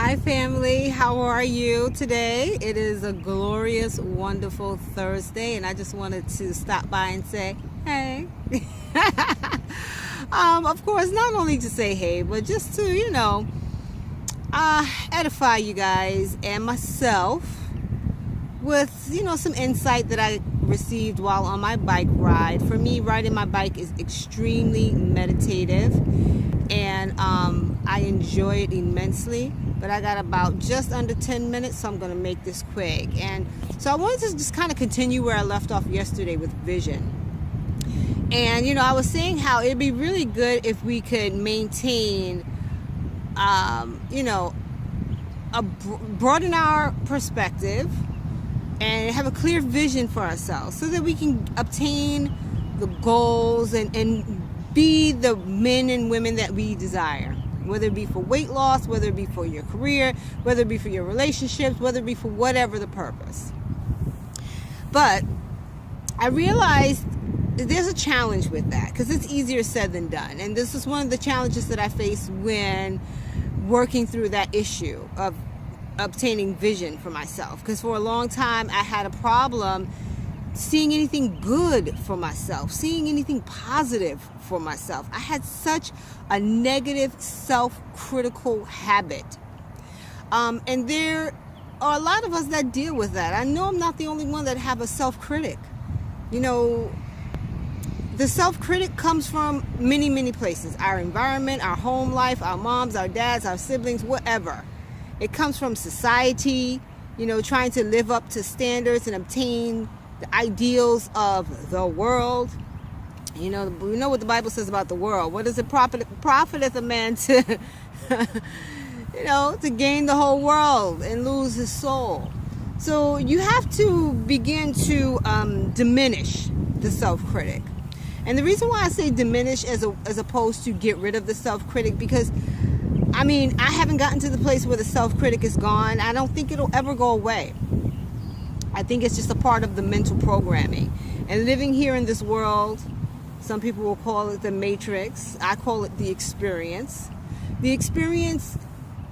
Hi family, how are you today? It is a glorious, wonderful Thursday, and I just wanted to stop by and say, hey. Of course, not only to say hey, but just to, edify you guys and myself with, some insight that I received while on my bike ride. For me, riding my bike is extremely meditative, and I enjoy it immensely. But I got about just under 10 minutes, so I'm going to make this quick. And so I wanted to just kind of continue where I left off yesterday with vision. And, I was saying how it'd be really good if we could maintain, broaden our perspective and have a clear vision for ourselves so that we can obtain the goals and be the men and women that we desire. Whether it be for weight loss, whether it be for your career, whether it be for your relationships, whether it be for whatever the purpose. But I realized there's a challenge with that because it's easier said than done. And this is one of the challenges that I face when working through that issue of obtaining vision for myself. Because for a long time, I had a problem seeing anything good for myself, seeing anything positive for myself. I had such a negative self-critical habit. And there are a lot of us that deal with that. I know I'm not the only one that have a self-critic. The self-critic comes from many, many places. Our environment, our home life, our moms, our dads, our siblings, whatever. It comes from society, trying to live up to standards and obtain the ideals of the world. We know what the Bible says about the world. What does it profiteth a man to, to gain the whole world and lose his soul? So you have to begin to diminish the self-critic. And the reason why I say diminish as opposed to get rid of the self-critic, because I haven't gotten to the place where the self-critic is gone. I don't think it'll ever go away. I think it's just a part of the mental programming. And living here in this world, some people will call it the matrix. I call it the experience. The experience,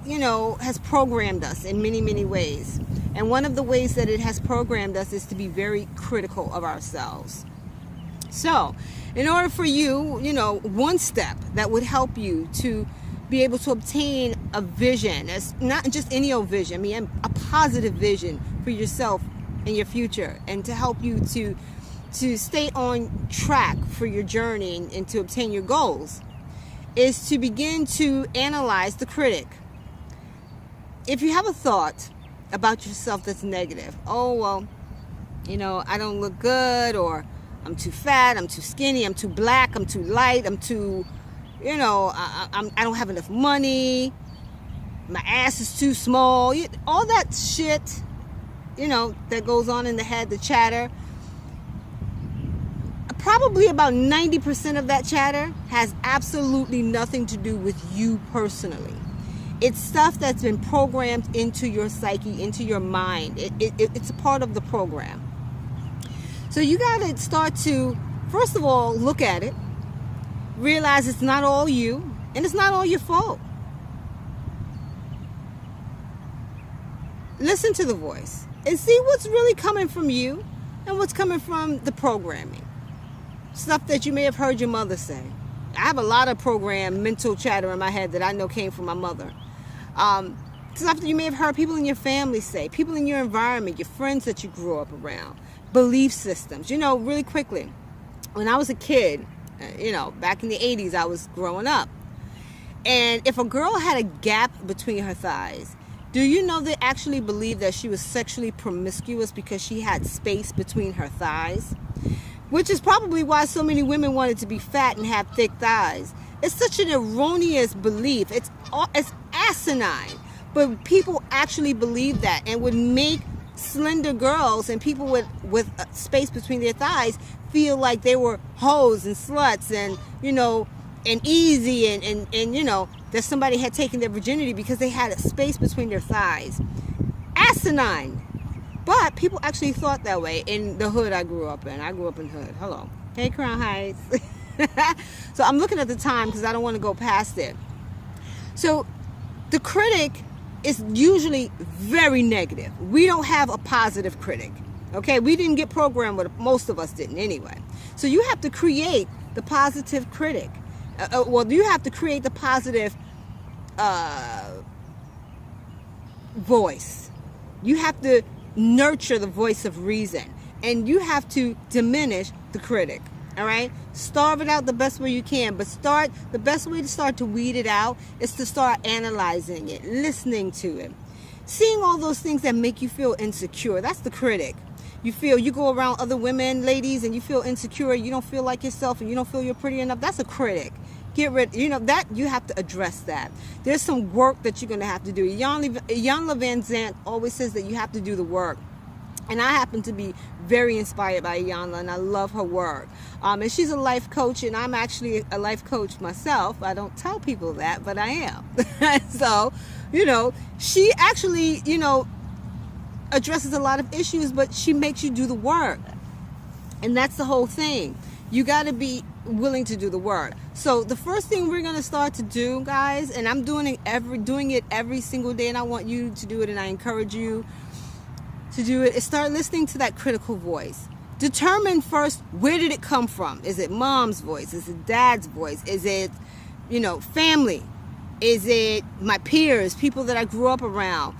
has programmed us in many, many ways. And one of the ways that it has programmed us is to be very critical of ourselves. So, in order for you, one step that would help you to be able to obtain a vision, it's not just any old vision, a positive vision for yourself and your future, and to help you to stay on track for your journey and to obtain your goals, is to begin to analyze the critic. If you have a thought about yourself that's negative, I don't look good, or I'm too fat, I'm too skinny, I'm too black, I'm too light, I'm too, I don't have enough money, my ass is too small, all that shit, that goes on in the head, the chatter. Probably about 90% of that chatter has absolutely nothing to do with you personally. It's stuff that's been programmed into your psyche, into your mind. It's a part of the program. So you got to start to, first of all, look at it, realize it's not all you, and it's not all your fault. Listen to the voice and see what's really coming from you and what's coming from the programming. Stuff that you may have heard your mother say. I have a lot of programmed mental chatter in my head that I know came from my mother. Stuff that you may have heard people in your family say, people in your environment, your friends that you grew up around, belief systems. Really quickly, when I was a kid, back in the 80s, I was growing up. And if a girl had a gap between her thighs, do you know they actually believed that she was sexually promiscuous because she had space between her thighs? Which is probably why so many women wanted to be fat and have thick thighs. It's such an erroneous belief. It's asinine. But people actually believe that and would make slender girls and people with space between their thighs feel like they were hoes and sluts and, and easy and that somebody had taken their virginity because they had a space between their thighs. Asinine. But people actually thought that way in the hood I grew up in. I grew up in hood. Hello. Hey, Crown Heights. So I'm looking at the time because I don't want to go past it. So the critic it's usually very negative. We don't have a positive critic. Okay, we didn't get programmed with it. Most of us didn't anyway. So you have to create the positive critic. Well, you have to create the positive voice. You have to nurture the voice of reason, and you have to diminish the critic. All right, starve it out the best way you can, but the best way to start to weed it out is to start analyzing it, listening to it, seeing all those things that make you feel insecure. That's the critic. You go around other women, ladies, and you feel insecure, you don't feel like yourself, and you don't feel you're pretty enough. That's a critic. Get rid, that you have to address that. There's some work that you're going to have to do. Iyanla Van Zandt always says that you have to do the work. And I happen to be very inspired by Iyanla, and I love her work. And she's a life coach, and I'm actually a life coach myself. I don't tell people that, but I am. So, she actually, addresses a lot of issues, but she makes you do the work. And that's the whole thing. You got to be willing to do the work. So the first thing we're going to start to do, guys, and I'm doing it every single day, and I want you to do it, and I encourage you to do it, is start listening to that critical voice. Determine first, where did it come from? Is it mom's voice? Is it dad's voice? Is it, family? Is it my peers, people that I grew up around?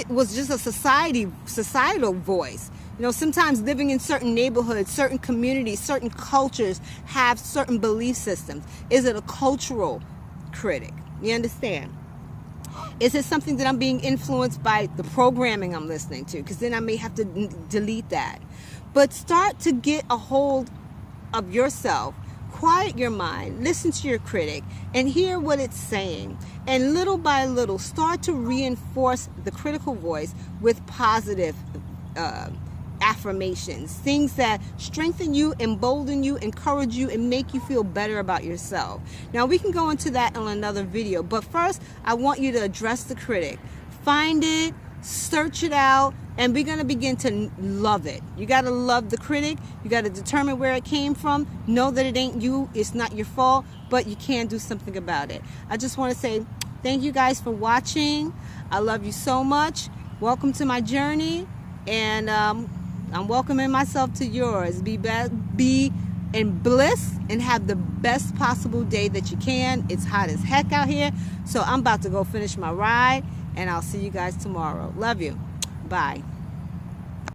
Was just a societal voice? Sometimes living in certain neighborhoods, certain communities, certain cultures have certain belief systems. Is it a cultural critic? You understand? Is it something that I'm being influenced by the programming I'm listening to? Because then I may have to delete that. But start to get a hold of yourself. Quiet your mind. Listen to your critic and hear what it's saying. And little by little, start to reinforce the critical voice with positive affirmations, things that strengthen you, embolden you, encourage you, and make you feel better about yourself. Now, we can go into that in another video, but first, I want you to address the critic. Find it, search it out, and we're going to begin to love it. You got to love the critic. You got to determine where it came from. Know that it ain't you. It's not your fault, but you can do something about it. I just want to say thank you guys for watching. I love you so much. Welcome to my journey, and I'm welcoming myself to yours. Be in bliss and have the best possible day that you can. It's hot as heck out here, so I'm about to go finish my ride, and I'll see you guys tomorrow. Love you. Bye.